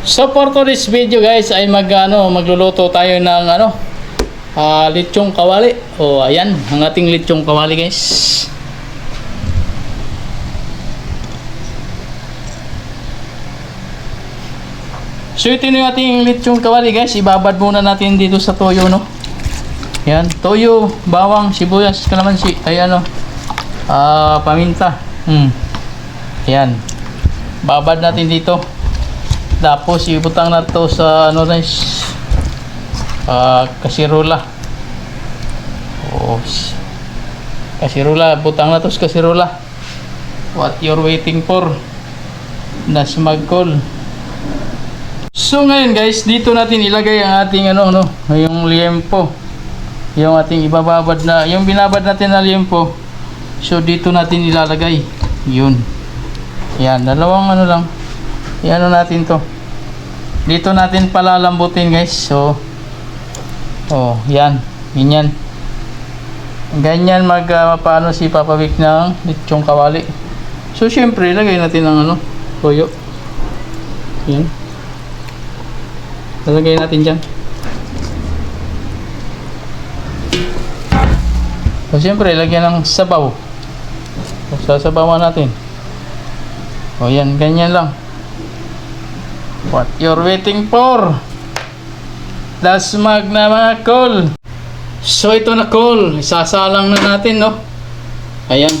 So for today's video guys ay magluluto tayo ng lechong kawali. O ayan, ang ating lechong kawali guys. So ito yung ating lechong kawali guys. Ibabad muna natin dito sa toyo, no. Yan, toyo, bawang, sibuyas, kalamansi, ay paminta. Yan. Babad natin dito. Tapos ibutang na to sa guys, kasirola. Kasirola, butang na to sa kasirola. What you're waiting for? Nasmagkol. So ngayon guys, dito natin ilagay ang ating yung liempo. Yung ating ibababad na, yung binabad natin na liempo. So dito natin ilalagay. Yun. Yan, dalawang lang. Natin to. Dito natin palalambutin guys. So yan. Ganyan. Ganyan paano si Papa Vic ng lechong kawali. So syempre, lagay natin ng toyo. Yan. Lalagay natin dyan. So syempre, lagyan ng sabaw. So, sasabawan natin. O yan, ganyan lang. What you're waiting for? Dasmag na mga kol. So ito na kol, isasalang na natin, no. Ayan.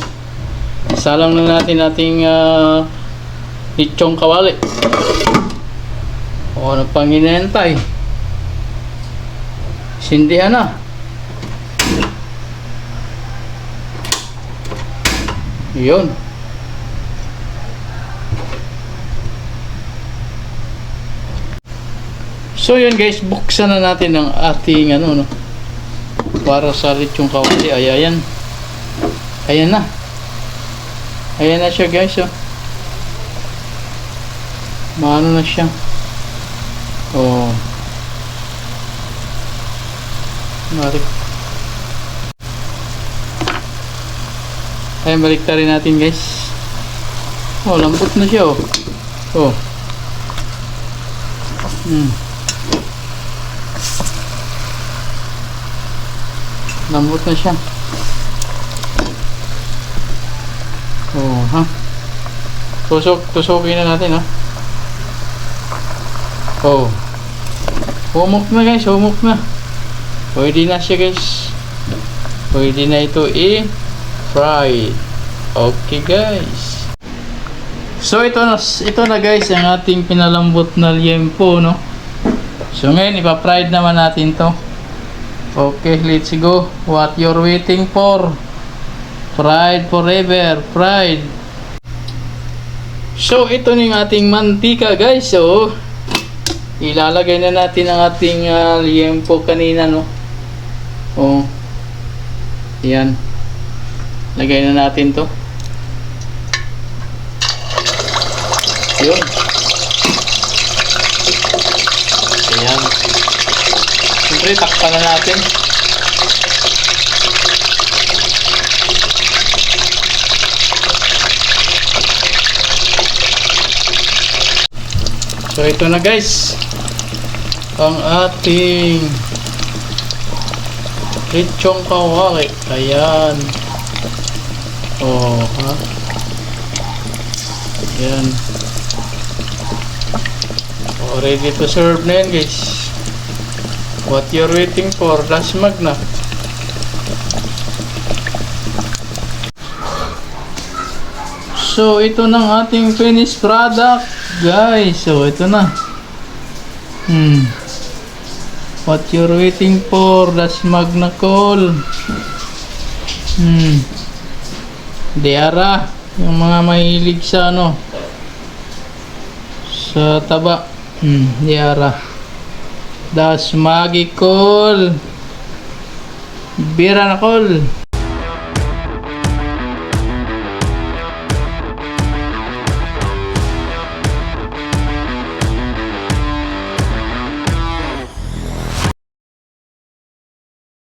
Isasalang na natin ating lechong kawali. O ano pang hinihintay? Sindihan na. Yun. So yun guys, buksan na natin ang ating para sa lechong kawali. Ayan. Ayan na. Ayan na siya guys, oh. Maano na siya. Oh. Balik. Ayan, baliktarin natin guys. Oh, lambot na siya, oh. Oh. Lambot na siya. Oh, ha. Tusokin na natin, ha. Oh. Humok na guys, humok na. Pwede na siya guys. Pwede na ito i-fry. Okay guys. So ito na guys ang ating pinalambot na liempo, no. So ngayon ipa-fried naman natin to. Okay, let's go. What you're waiting for? Fried forever. Fried. So ito na yung ating mantika guys. So ilalagay na natin ang ating liempo kanina, no. Oh. Yan. Lagay na natin to. Yun. Ayan. Siyempre, takpan na natin. So, ito na guys. Ang ating lechong kawali. Ayan. Oh, ha? Ayan. Oh, ready to serve na yan guys. What you're waiting for? Dasmag na. So ito na ang ating finished product guys. So ito na. What you're waiting for? Dasmag na kol. Diara. Yung mga mahilig sa sa taba. Diara. Dasmagi kol. Bira na kol.